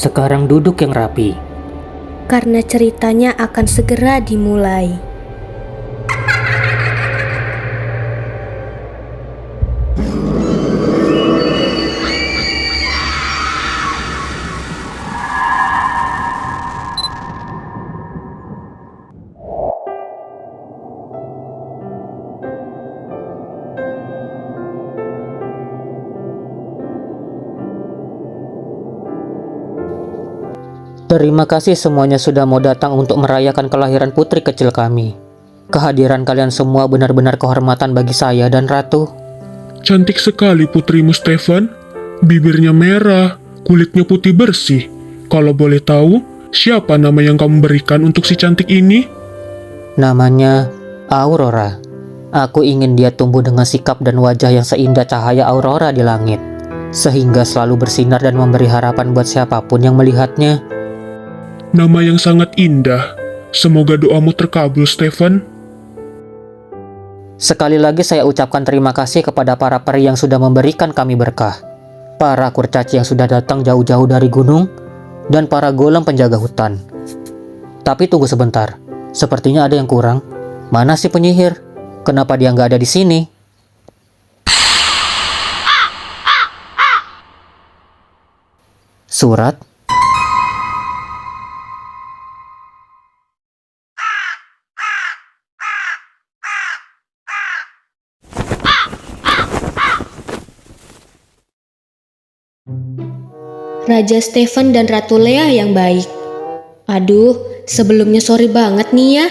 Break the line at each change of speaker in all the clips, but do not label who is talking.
Sekarang duduk yang rapi.
Karena ceritanya akan segera dimulai.
Terima kasih semuanya sudah mau datang untuk merayakan kelahiran putri kecil kami. Kehadiran kalian semua benar-benar kehormatan bagi saya dan Ratu.
Cantik sekali putrimu Stefan. Bibirnya merah, kulitnya putih bersih. Kalau boleh tahu, siapa nama yang kamu berikan untuk si cantik ini?
Namanya Aurora. Aku ingin dia tumbuh dengan sikap dan wajah yang seindah cahaya aurora di langit, sehingga selalu bersinar dan memberi harapan buat siapapun yang melihatnya.
Nama yang sangat indah. Semoga doamu terkabul, Stefan.
Sekali lagi saya ucapkan terima kasih kepada para peri yang sudah memberikan kami berkah, para kurcaci yang sudah datang jauh-jauh dari gunung, dan para golem penjaga hutan. Tapi tunggu sebentar, sepertinya ada yang kurang. Mana si penyihir? Kenapa dia nggak ada di sini? Surat?
Raja Stefan dan Ratu Lea yang baik. Aduh, sebelumnya sorry banget nih ya.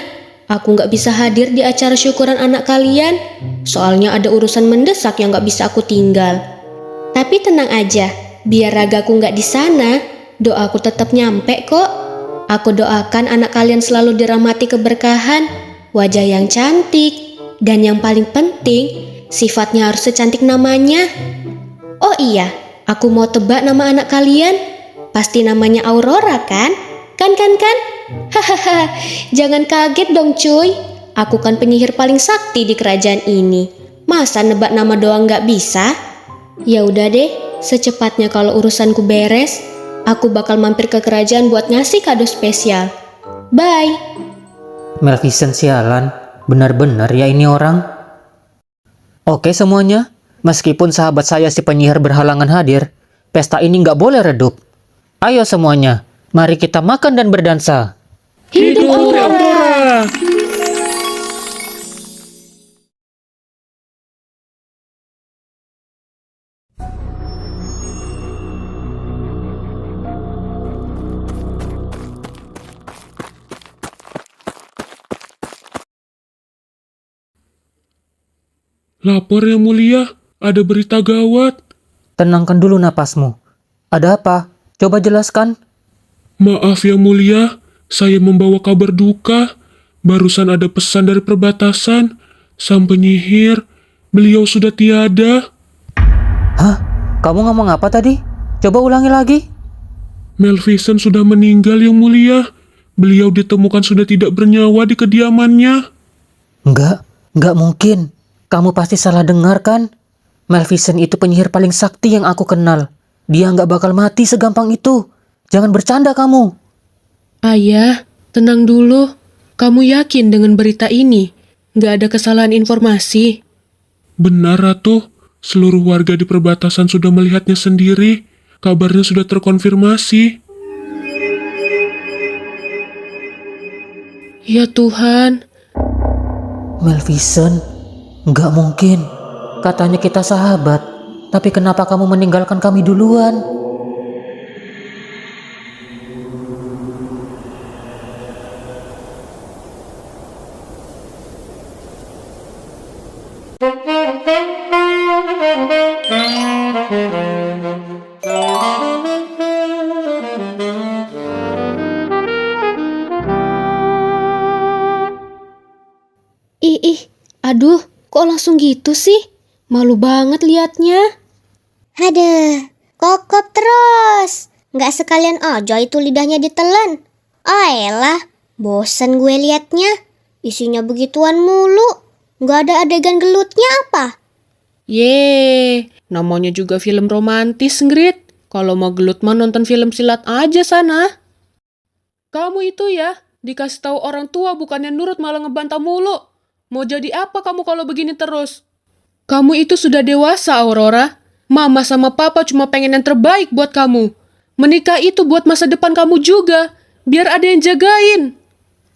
Aku gak bisa hadir di acara syukuran anak kalian. Soalnya ada urusan mendesak yang gak bisa aku tinggal. Tapi tenang aja, biar ragaku gak di sana, doaku tetap nyampe kok. Aku doakan anak kalian selalu dirahmati keberkahan, wajah yang cantik, dan yang paling penting, sifatnya harus secantik namanya. Oh iya, aku mau tebak nama anak kalian. Pasti namanya Aurora kan? Kan? Hahaha, jangan kaget dong cuy. Aku kan penyihir paling sakti di kerajaan ini. Masa nebak nama doang gak bisa? Ya udah deh, secepatnya kalau urusanku beres, aku bakal mampir ke kerajaan buat ngasih kado spesial. Bye.
Maleficent sialan, benar-benar ya ini orang. Oke semuanya, meskipun sahabat saya si penyihir berhalangan hadir, pesta ini nggak boleh redup. Ayo semuanya, mari kita makan dan berdansa.
Hidup Aurora! Lapor yang mulia, ada berita gawat.
Tenangkan dulu napasmu. Ada apa? Coba jelaskan.
Maaf yang mulia, saya membawa kabar duka. Barusan ada pesan dari perbatasan. Sang penyihir, beliau sudah tiada.
Hah? Kamu ngomong apa tadi? Coba ulangi lagi.
Maleficent sudah meninggal yang mulia. Beliau ditemukan sudah tidak bernyawa di kediamannya.
Enggak mungkin. Kamu pasti salah dengar kan? Maleficent itu penyihir paling sakti yang aku kenal. Dia nggak bakal mati segampang itu. Jangan bercanda kamu.
Ayah, tenang dulu. Kamu yakin dengan berita ini? Nggak ada kesalahan informasi?
Benar, Ratu. Seluruh warga di perbatasan sudah melihatnya sendiri. Kabarnya sudah terkonfirmasi.
Ya Tuhan.
Maleficent? Nggak mungkin. Katanya kita sahabat. Tapi kenapa kamu meninggalkan kami duluan?
Aduh, kok langsung gitu sih? Malu banget liatnya.
Aduh, kokop terus. Nggak sekalian aja itu lidahnya ditelan. Ayolah, bosen gue liatnya. Isinya begituan mulu. Nggak ada adegan gelutnya apa?
Yeay, namanya juga film romantis, Ngrit. Kalau mau gelut mah nonton film silat aja sana. Kamu itu ya, dikasih tahu orang tua bukannya nurut malah ngebantah mulu. Mau jadi apa kamu kalau begini terus? Kamu itu sudah dewasa, Aurora. Mama sama papa cuma pengen yang terbaik buat kamu. Menikah itu buat masa depan kamu juga. Biar ada yang jagain.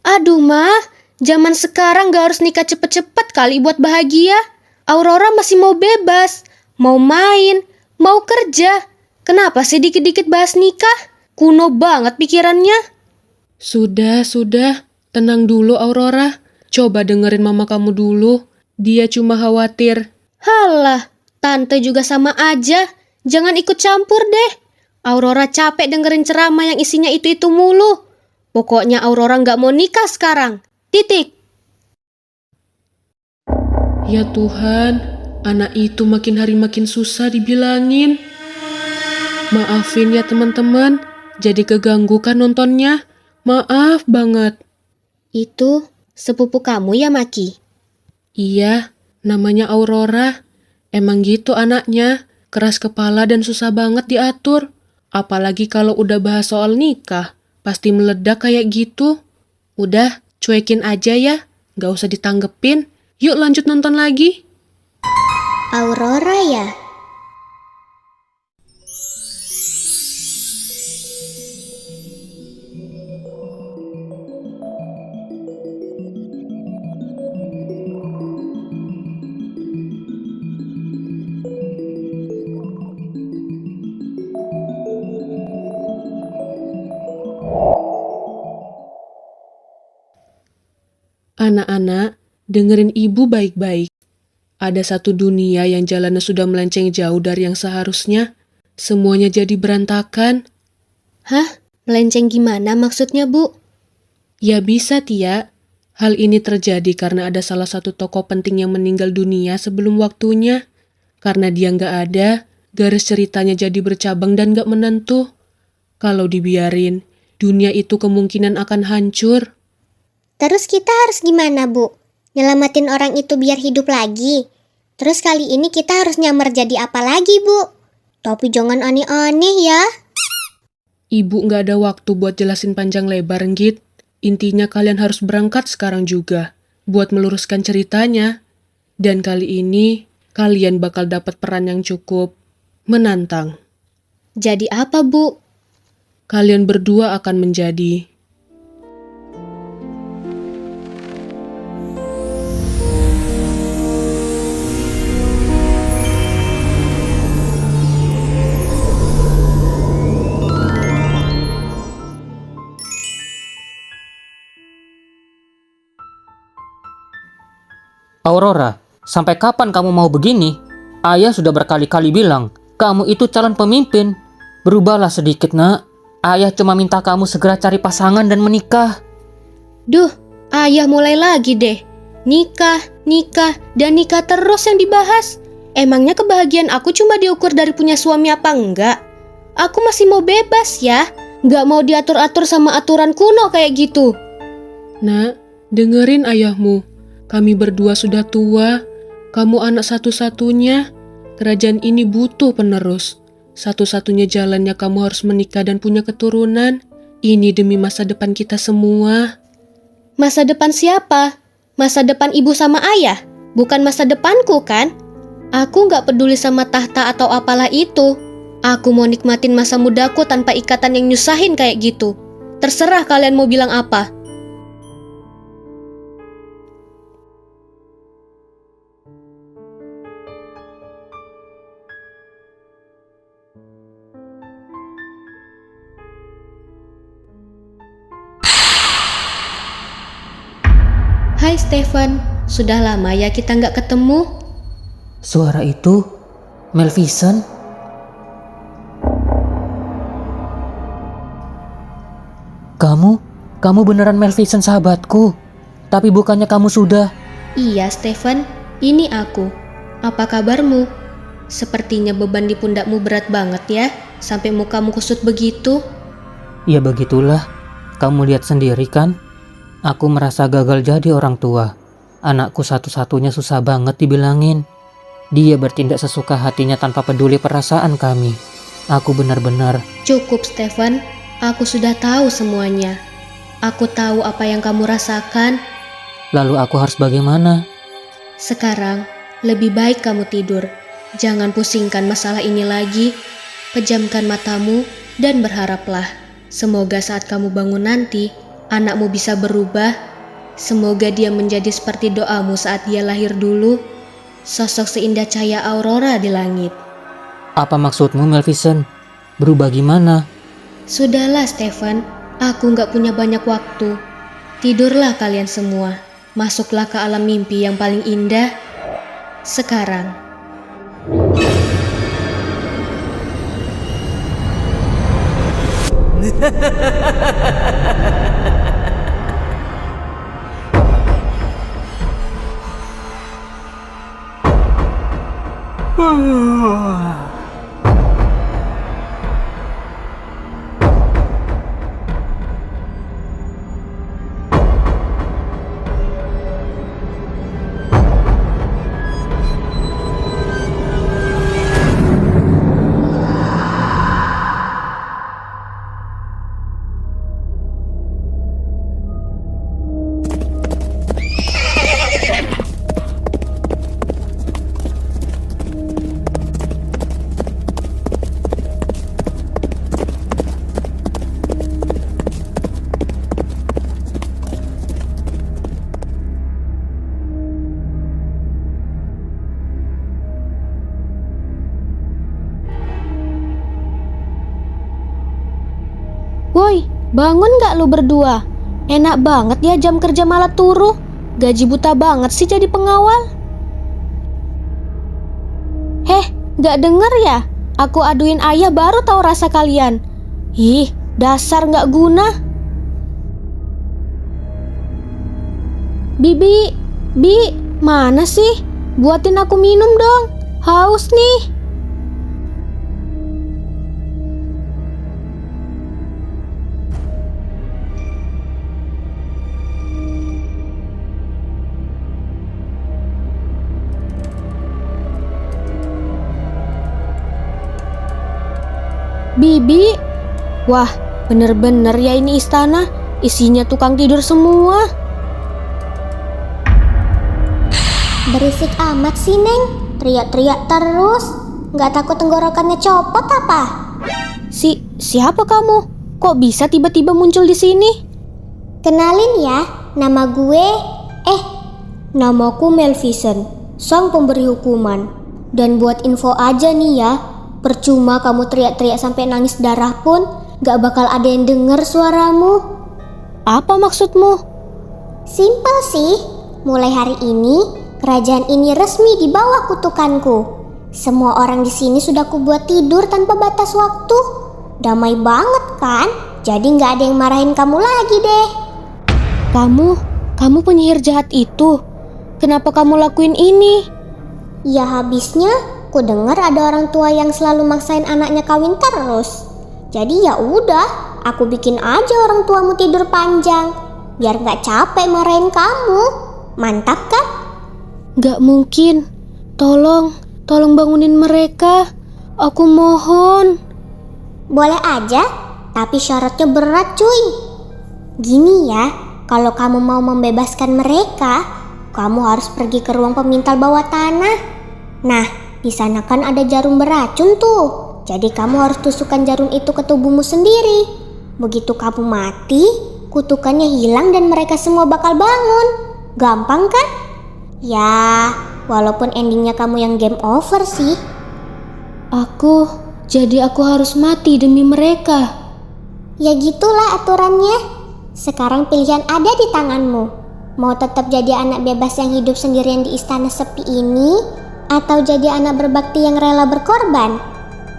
Aduh, Ma. Zaman sekarang gak harus nikah cepet-cepet kali buat bahagia. Aurora masih mau bebas. Mau main. Mau kerja. Kenapa sih dikit-dikit bahas nikah? Kuno banget pikirannya.
Sudah. Tenang dulu, Aurora. Coba dengerin mama kamu dulu. Dia cuma khawatir.
Halah, tante juga sama aja. Jangan ikut campur deh. Aurora capek dengerin ceramah yang isinya itu-itu mulu. Pokoknya Aurora gak mau nikah sekarang. Titik.
Ya Tuhan, anak itu makin hari makin susah dibilangin. Maafin ya teman-teman, jadi keganggu kan nontonnya. Maaf banget.
Itu sepupu kamu ya, Maki?
Iya, namanya Aurora. Emang gitu anaknya, keras kepala dan susah banget diatur. Apalagi kalau udah bahas soal nikah, pasti meledak kayak gitu. Udah, cuekin aja ya, gak usah ditanggepin. Yuk lanjut nonton lagi.
Aurora ya?
Anak-anak, dengerin ibu baik-baik. Ada satu dunia yang jalannya sudah melenceng jauh dari yang seharusnya. Semuanya jadi berantakan.
Hah? Melenceng gimana maksudnya, Bu?
Ya bisa, Tia. Hal ini terjadi karena ada salah satu tokoh penting yang meninggal dunia sebelum waktunya. Karena dia nggak ada, garis ceritanya jadi bercabang dan nggak menentu. Kalau dibiarin, dunia itu kemungkinan akan hancur.
Terus kita harus gimana, Bu? Nyelamatin orang itu biar hidup lagi. Terus kali ini kita harus nyamar jadi apa lagi, Bu? Tapi jangan aneh-aneh ya.
Ibu nggak ada waktu buat jelasin panjang lebar, Git. Intinya kalian harus berangkat sekarang juga, buat meluruskan ceritanya. Dan kali ini, kalian bakal dapat peran yang cukup menantang.
Jadi apa, Bu?
Kalian berdua akan menjadi...
Aurora, sampai kapan kamu mau begini? Ayah sudah berkali-kali bilang, kamu itu calon pemimpin. Berubahlah sedikit, nak. Ayah cuma minta kamu segera cari pasangan dan menikah.
Duh, ayah mulai lagi deh. Nikah, dan nikah terus yang dibahas. Emangnya kebahagiaan aku cuma diukur dari punya suami apa enggak? Aku masih mau bebas ya. Nggak mau diatur-atur sama aturan kuno kayak gitu.
Nak, dengerin ayahmu. Kami berdua sudah tua. Kamu anak satu-satunya. Kerajaan ini butuh penerus. Satu-satunya jalannya kamu harus menikah dan punya keturunan. Ini demi masa depan kita semua.
Masa depan siapa? Masa depan ibu sama ayah? Bukan masa depanku kan? Aku nggak peduli sama tahta atau apalah itu. Aku mau nikmatin masa mudaku tanpa ikatan yang nyusahin kayak gitu. Terserah kalian mau bilang apa. Hai Stefan, sudah lama ya kita nggak ketemu?
Suara itu, Melvison? Kamu beneran Melvison sahabatku. Tapi bukannya kamu sudah...
Iya Stefan, ini aku. Apa kabarmu? Sepertinya beban di pundakmu berat banget ya, sampai mukamu kusut begitu.
Ya begitulah, kamu lihat sendiri kan? Aku merasa gagal jadi orang tua. Anakku satu-satunya susah banget dibilangin. Dia bertindak sesuka hatinya tanpa peduli perasaan kami. Aku benar-benar...
Cukup, Stephen. Aku sudah tahu semuanya. Aku tahu apa yang kamu rasakan.
Lalu aku harus bagaimana?
Sekarang, lebih baik kamu tidur. Jangan pusingkan masalah ini lagi. Pejamkan matamu dan berharaplah. Semoga saat kamu bangun nanti, anakmu bisa berubah. Semoga dia menjadi seperti doamu saat dia lahir dulu. Sosok seindah cahaya aurora di langit.
Apa maksudmu, Maleficent? Berubah gimana?
Sudahlah, Stephen. Aku gak punya banyak waktu. Tidurlah kalian semua. Masuklah ke alam mimpi yang paling indah. Sekarang. Woi, bangun gak lu berdua? Enak banget ya jam kerja malah turu. Gaji buta banget sih jadi pengawal. Heh, gak denger ya? Aku aduin ayah baru tahu rasa kalian. Ih, dasar gak guna. Bibi, mana sih? Buatin aku minum dong. Haus nih. Bibi, wah bener-bener ya ini istana, isinya tukang tidur semua.
Berisik amat sih, Neng. Teriak-teriak terus. Nggak takut tenggorokannya copot apa?
Siapa kamu? Kok bisa tiba-tiba muncul di sini?
Kenalin ya, namaku Maleficent, sang pemberi hukuman. Dan buat info aja nih ya, percuma kamu teriak-teriak sampai nangis darah pun gak bakal ada yang denger suaramu.
Apa maksudmu?
Simpel sih, mulai hari ini kerajaan ini resmi di bawah kutukanku. Semua orang di sini sudah kubuat tidur tanpa batas waktu. Damai banget kan? Jadi gak ada yang marahin kamu lagi deh.
Kamu penyihir jahat itu. Kenapa kamu lakuin ini?
Ya habisnya ku dengar ada orang tua yang selalu maksain anaknya kawin terus. Jadi ya udah, aku bikin aja orang tuamu tidur panjang biar gak capek marahin kamu. Mantap kan?
Gak mungkin. Tolong bangunin mereka. Aku mohon.
Boleh aja, tapi syaratnya berat cuy. Gini ya, kalau kamu mau membebaskan mereka, kamu harus pergi ke ruang pemintal bawah tanah. Nah, di sana kan ada jarum beracun tuh. Jadi kamu harus tusukkan jarum itu ke tubuhmu sendiri. Begitu kamu mati, kutukannya hilang dan mereka semua bakal bangun. Gampang kan? Ya, walaupun endingnya kamu yang game over sih.
Jadi aku harus mati demi mereka.
Ya gitulah aturannya. Sekarang pilihan ada di tanganmu. Mau tetap jadi anak bebas yang hidup sendirian di istana sepi ini, atau jadi anak berbakti yang rela berkorban?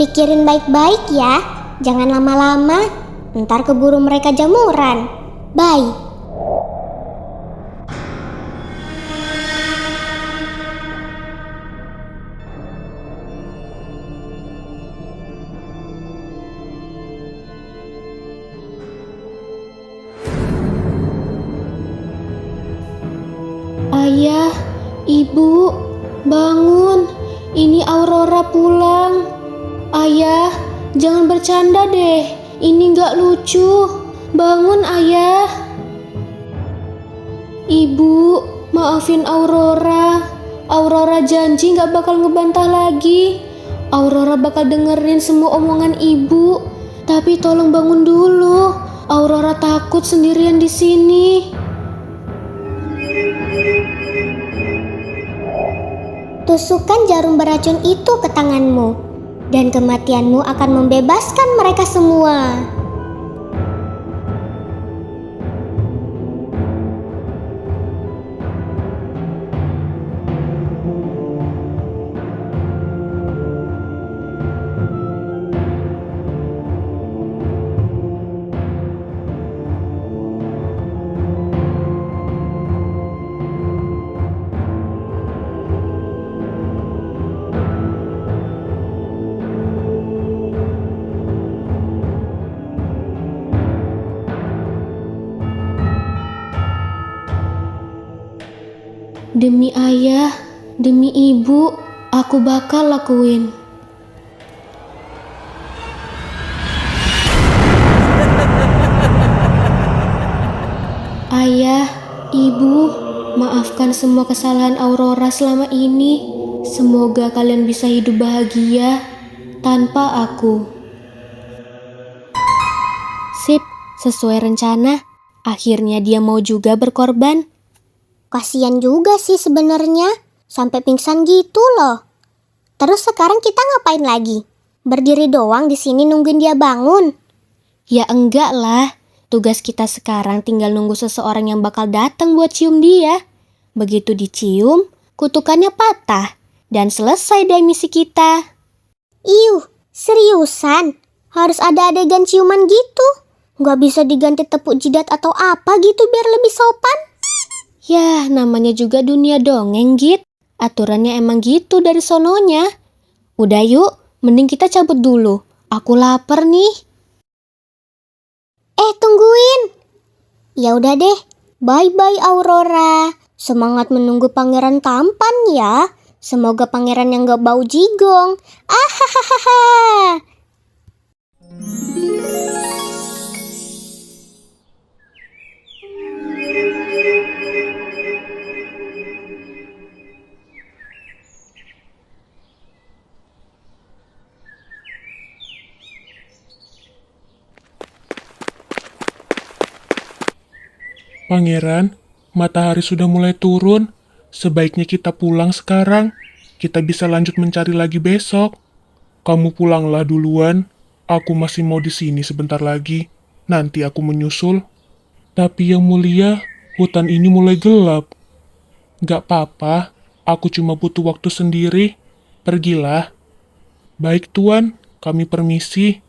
Pikirin baik-baik ya, jangan lama-lama, ntar keburu mereka jamuran. Bye.
Ayah, ibu, bangun. Ini Aurora pulang. Ayah, Jangan bercanda deh. Ini nggak lucu. Bangun, Ayah. Ibu, maafin Aurora. Aurora janji nggak bakal ngebantah lagi. Aurora bakal dengerin semua omongan ibu. Tapi tolong bangun dulu. Aurora takut sendirian di sini.
Tusukkan jarum beracun itu ke tanganmu, dan kematianmu akan membebaskan mereka semua.
Demi ayah, demi ibu, aku bakal lakuin. Ayah, ibu, maafkan semua kesalahan Aurora selama ini. Semoga kalian bisa hidup bahagia tanpa aku. Sip, sesuai rencana. Akhirnya dia mau juga berkorban.
Kasian juga sih sebenarnya, sampai pingsan gitu loh. Terus sekarang kita ngapain lagi? Berdiri doang di sini nungguin dia bangun?
Ya enggak lah, tugas kita sekarang tinggal nunggu seseorang yang bakal datang buat cium dia. Begitu dicium, kutukannya patah, dan selesai deh misi kita.
Seriusan? Harus ada adegan ciuman gitu? Gak bisa diganti tepuk jidat atau apa gitu biar lebih sopan?
Yah, namanya juga dunia dongeng, Git. Aturannya emang gitu dari sononya. Udah yuk, mending kita cabut dulu. Aku lapar nih.
Tungguin. Ya udah deh. Bye-bye Aurora. Semangat menunggu pangeran tampan ya. Semoga pangeran yang gak bau jigong. Ahahaha.
Pangeran, matahari sudah mulai turun. Sebaiknya kita pulang sekarang. Kita bisa lanjut mencari lagi besok. Kamu pulanglah duluan. Aku masih mau di sini sebentar lagi. Nanti aku menyusul. Tapi yang mulia, hutan ini mulai gelap. Gak apa-apa, aku cuma butuh waktu sendiri. Pergilah. Baik tuan, kami permisi.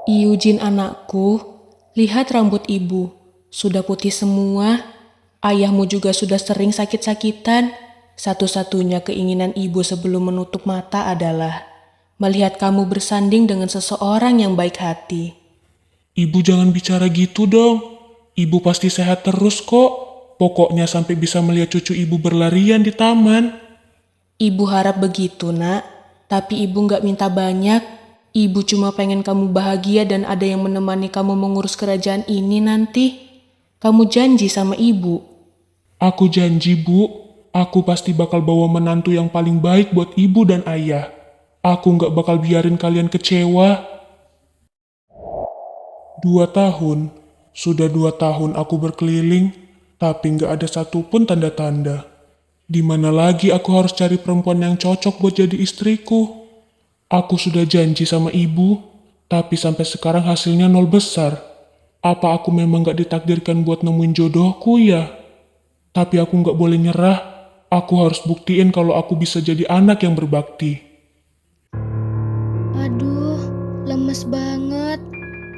Eugene anakku, lihat rambut ibu. Sudah putih semua. Ayahmu juga sudah sering sakit-sakitan. Satu-satunya keinginan ibu sebelum menutup mata adalah melihat kamu bersanding dengan seseorang yang baik hati.
Ibu jangan bicara gitu dong. Ibu pasti sehat terus kok. Pokoknya sampai bisa melihat cucu ibu berlarian di taman.
Ibu harap begitu, nak. Tapi ibu gak minta banyak. Ibu cuma pengen kamu bahagia dan ada yang menemani kamu mengurus kerajaan ini nanti. Kamu janji sama ibu.
Aku janji, Bu. Aku pasti bakal bawa menantu yang paling baik buat ibu dan ayah. Aku gak bakal biarin kalian kecewa. 2 tahun. Sudah 2 tahun aku berkeliling, tapi gak ada satupun tanda-tanda. Di mana lagi aku harus cari perempuan yang cocok buat jadi istriku? Aku sudah janji sama ibu, tapi sampai sekarang hasilnya 0 besar. Apa aku memang gak ditakdirkan buat nemuin jodohku ya? Tapi aku gak boleh nyerah. Aku harus buktiin kalau aku bisa jadi anak yang berbakti.
Aduh, lemes banget.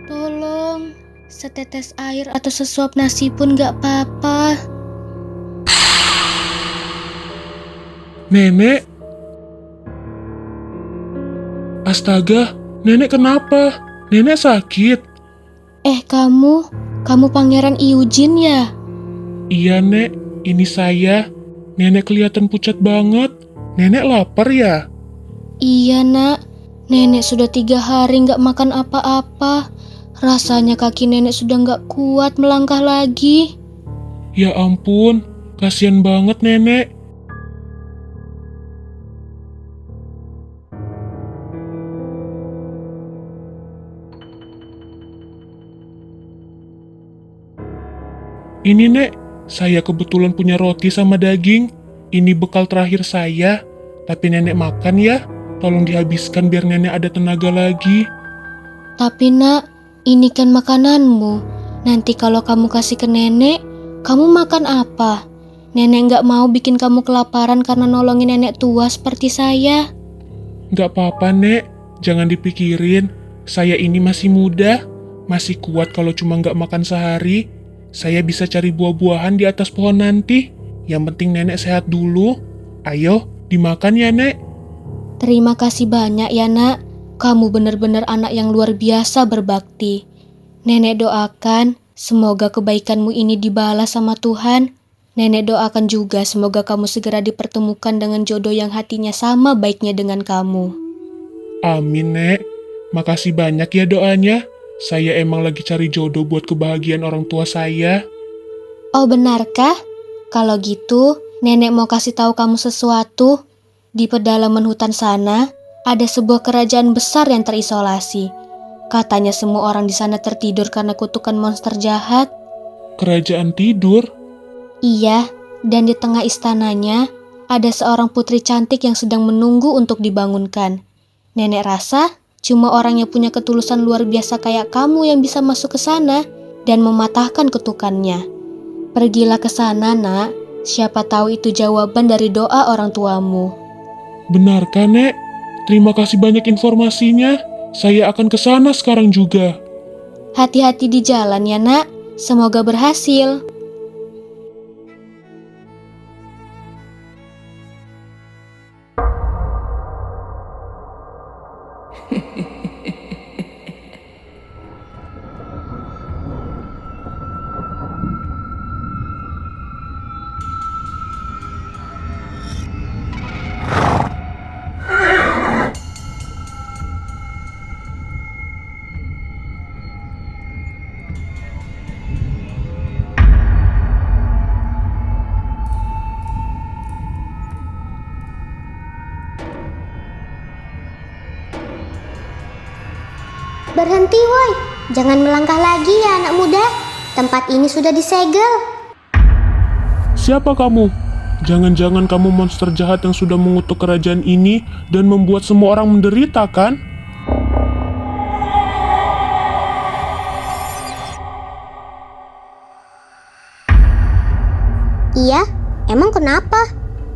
Tolong, setetes air atau sesuap nasi pun gak apa-apa.
Nenek? Astaga, nenek kenapa? Nenek sakit?
Kamu pangeran Eugene ya?
Iya, Nek. Ini saya. Nenek kelihatan pucat banget. Nenek lapar ya?
Iya nak, nenek sudah 3 hari nggak makan apa-apa. Rasanya kaki nenek sudah nggak kuat melangkah lagi.
Ya ampun, kasihan banget nenek. Ini nek, saya kebetulan punya roti sama daging. Ini bekal terakhir saya. Tapi nenek makan ya. Tolong dihabiskan biar nenek ada tenaga lagi.
Tapi nak, ini kan makananmu. Nanti kalau kamu kasih ke nenek, kamu makan apa? Nenek nggak mau bikin kamu kelaparan karena nolongin nenek tua seperti saya.
Nggak apa-apa nek, jangan dipikirin. Saya ini masih muda, masih kuat kalau cuma nggak makan sehari. Saya bisa cari buah-buahan di atas pohon nanti. Yang penting nenek sehat dulu. Ayo, dimakan ya nek.
Terima kasih banyak ya nak. Kamu benar-benar anak yang luar biasa berbakti. Nenek doakan semoga kebaikanmu ini dibalas sama Tuhan. Nenek doakan juga semoga kamu segera dipertemukan dengan jodoh yang hatinya sama baiknya dengan kamu.
Amin nek. Makasih banyak ya doanya. Saya emang lagi cari jodoh buat kebahagiaan orang tua saya.
Oh benarkah? Kalau gitu, nenek mau kasih tahu kamu sesuatu. Di pedalaman hutan sana, ada sebuah kerajaan besar yang terisolasi. Katanya semua orang di sana tertidur karena kutukan monster jahat.
Kerajaan tidur?
Iya, dan di tengah istananya, ada seorang putri cantik yang sedang menunggu untuk dibangunkan. Nenek rasa, cuma orang yang punya ketulusan luar biasa kayak kamu yang bisa masuk ke sana dan mematahkan kutukannya. Pergilah ke sana, nak. Siapa tahu itu jawaban dari doa orang tuamu.
Benarkah nek? Terima kasih banyak informasinya. Saya akan ke sana sekarang juga.
Hati-hati di jalan ya, nak. Semoga berhasil.
Berhenti woi, jangan melangkah lagi ya anak muda. Tempat ini sudah disegel.
Siapa kamu? Jangan-jangan kamu monster jahat yang sudah mengutuk kerajaan ini dan membuat semua orang menderita, kan?
Iya, emang kenapa?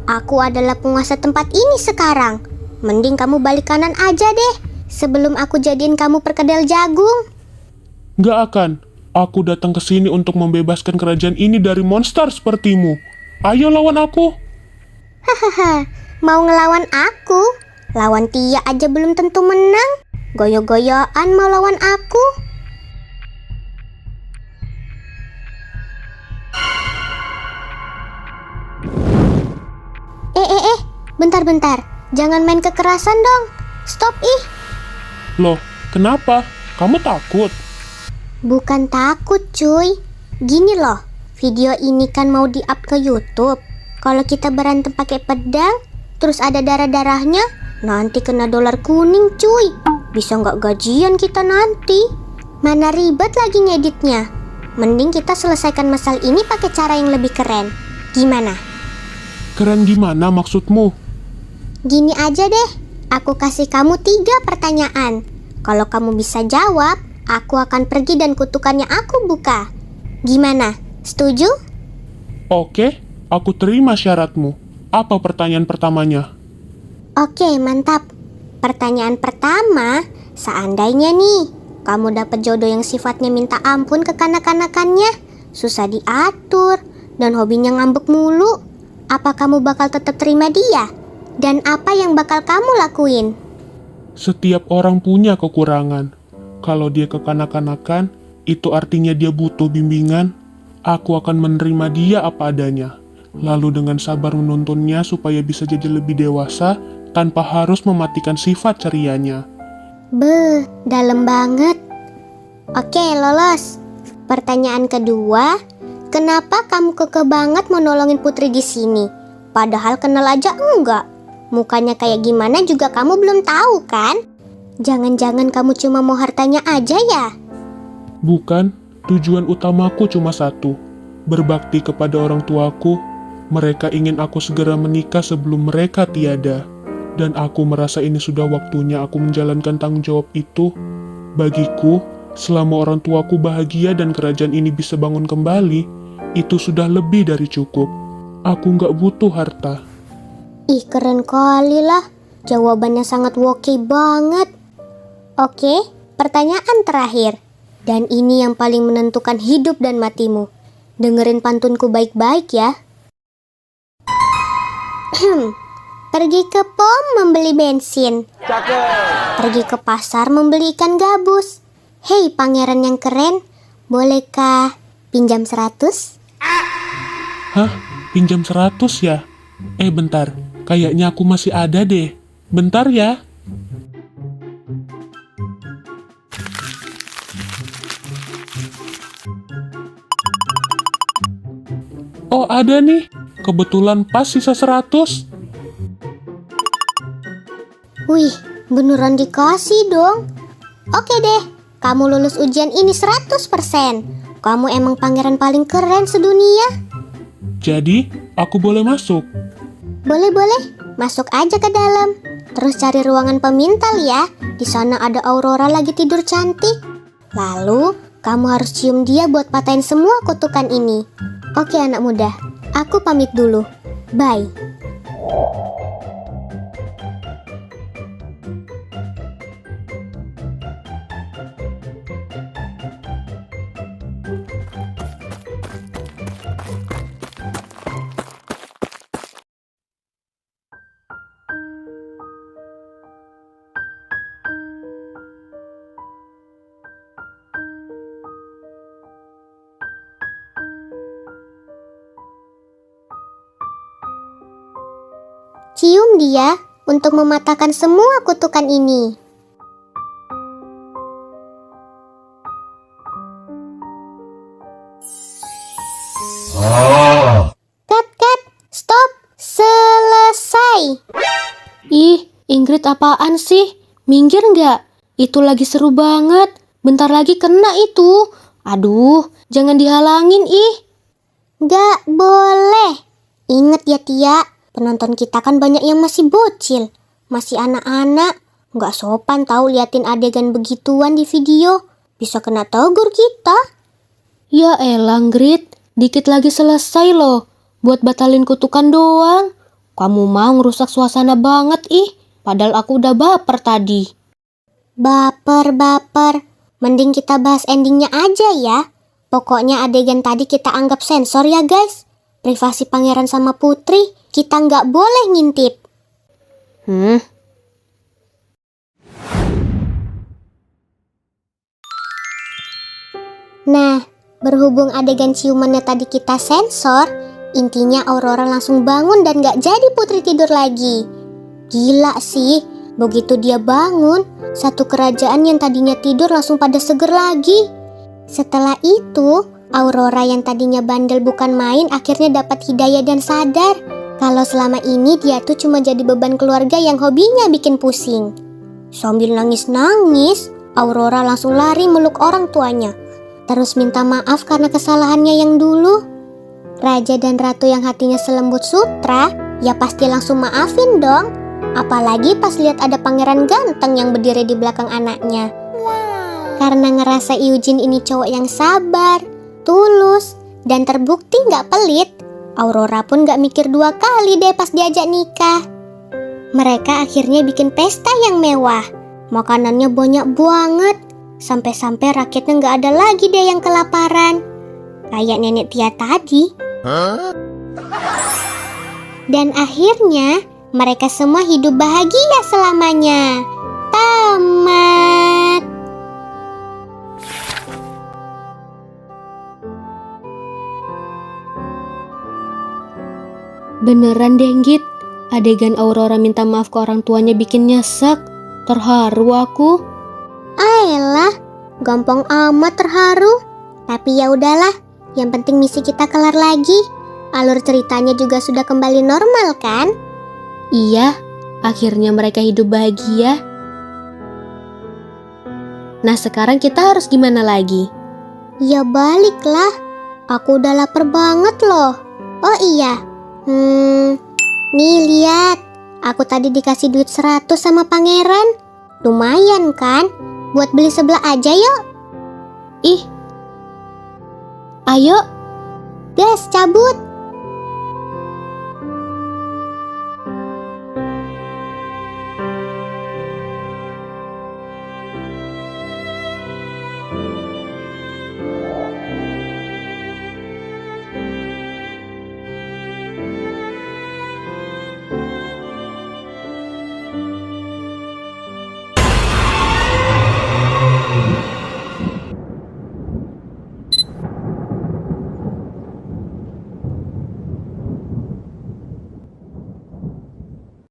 Aku adalah penguasa tempat ini sekarang. Mending kamu balik kanan aja deh, sebelum aku jadiin kamu perkedel jagung.
Nggak akan. Aku datang ke sini untuk membebaskan kerajaan ini dari monster sepertimu. Ayo lawan aku.
Hahaha, mau ngelawan aku? Lawan Tia aja belum tentu menang. Goyo-goyoan mau lawan aku? Bentar-bentar. Jangan main kekerasan dong. Stop ih.
Loh, kenapa? Kamu takut?
Bukan takut cuy. Gini loh, video ini kan mau di-up ke YouTube. Kalau kita berantem pakai pedang, terus ada darah-darahnya, nanti kena dolar kuning cuy. Bisa nggak gajian kita nanti. Mana ribet lagi ngeditnya. Mending kita selesaikan masalah ini pakai cara yang lebih keren. Gimana?
Keren gimana maksudmu?
Gini aja deh, aku kasih kamu 3 pertanyaan. Kalau kamu bisa jawab, aku akan pergi dan kutukannya aku buka. Gimana? Setuju?
Oke, aku terima syaratmu. Apa pertanyaan pertamanya?
Oke, mantap. Pertanyaan pertama, seandainya nih, kamu dapat jodoh yang sifatnya minta ampun ke kanak-kanakannya, susah diatur, dan hobinya ngambek mulu, apa kamu bakal tetap terima dia? Dan apa yang bakal kamu lakuin?
Setiap orang punya kekurangan. Kalau dia kekanak-kanakan, itu artinya dia butuh bimbingan. Aku akan menerima dia apa adanya. lalu dengan sabar menuntunnya supaya bisa jadi lebih dewasa tanpa harus mematikan sifat cerianya.
Beuh, dalam banget. Oke, lolos. Pertanyaan kedua, kenapa kamu kekeh banget mau nolongin Putri di sini? Padahal kenal aja enggak. Mukanya kayak gimana juga kamu belum tahu kan? Jangan-jangan kamu cuma mau hartanya aja ya?
Bukan, tujuan utamaku cuma satu, berbakti kepada orang tuaku. Mereka ingin aku segera menikah sebelum mereka tiada. Dan aku merasa ini sudah waktunya aku menjalankan tanggung jawab itu. Bagiku, selama orang tuaku bahagia dan kerajaan ini bisa bangun kembali, itu sudah lebih dari cukup. Aku nggak butuh harta.
Ih, keren kali lah. Jawabannya sangat woke banget. Oke, pertanyaan terakhir. Dan ini yang paling menentukan hidup dan matimu. Dengerin pantunku baik-baik ya. Pergi ke pom membeli bensin. Pergi ke pasar membeli ikan gabus. Hei pangeran yang keren, bolehkah pinjam 100?
Hah? Pinjam 100 ya? Bentar, kayaknya aku masih ada deh. Bentar ya. Oh, ada nih. Kebetulan pas sisa 100.
Wih, beneran dikasih dong. Oke deh, kamu lulus ujian ini 100%. Kamu emang pangeran paling keren sedunia.
Jadi, aku boleh masuk.
Boleh, masuk aja ke dalam. Terus cari ruangan pemintal ya. Di sana ada Aurora lagi tidur cantik. Lalu, kamu harus cium dia buat patahin semua kutukan ini. Oke anak muda, aku pamit dulu. Bye. Cium dia untuk mematahkan semua kutukan ini. Cut, stop, selesai.
Ih, Ingrid apaan sih? Minggir nggak? Itu lagi seru banget. Bentar lagi kena itu. Aduh, jangan dihalangin ih.
Gak boleh. Ingat ya Tia, penonton kita kan banyak yang masih bocil, masih anak-anak. Gak sopan tahu liatin adegan begituan di video. Bisa kena tegur kita.
Ya elah, Ingrid. Dikit lagi selesai loh. Buat batalin kutukan doang. Kamu mau ngerusak suasana banget ih. Padahal aku udah baper tadi.
Baper. Mending kita bahas endingnya aja ya. Pokoknya adegan tadi kita anggap sensor ya guys. Privasi pangeran sama putri kita nggak boleh ngintip. Nah, berhubung adegan ciumannya tadi kita sensor, intinya Aurora langsung bangun dan gak jadi putri tidur lagi. Gila sih, begitu dia bangun, satu kerajaan yang tadinya tidur langsung pada seger lagi. Setelah itu, Aurora yang tadinya bandel bukan main akhirnya dapat hidayah dan sadar kalau selama ini dia tuh cuma jadi beban keluarga yang hobinya bikin pusing. Sambil nangis-nangis, Aurora langsung lari meluk orang tuanya. Terus minta maaf karena kesalahannya yang dulu. Raja dan ratu yang hatinya selembut sutra, ya pasti langsung maafin dong. Apalagi pas lihat ada pangeran ganteng yang berdiri di belakang anaknya. Karena ngerasa Eugene ini cowok yang sabar, tulus, dan terbukti gak pelit, Aurora pun gak mikir dua kali deh pas diajak nikah. Mereka akhirnya bikin pesta yang mewah. Makanannya banyak banget. Sampai-sampai rakyatnya gak ada lagi deh yang kelaparan. Kayak nenek Tia tadi. Dan akhirnya mereka semua hidup bahagia selamanya. Tamat.
Beneran deh, Git. Adegan Aurora minta maaf ke orang tuanya bikin nyesek. Terharu aku.
Ayolah, gampang amat terharu. Tapi ya udahlah, yang penting misi kita kelar lagi. Alur ceritanya juga sudah kembali normal kan?
Iya, akhirnya mereka hidup bahagia. Nah, sekarang kita harus gimana lagi?
Ya baliklah, aku udah lapar banget loh. Oh iya, nih lihat, aku tadi dikasih duit 100 sama pangeran. Lumayan kan? Buat beli sebelah aja yuk.
Ih, ayo.
Gas, cabut.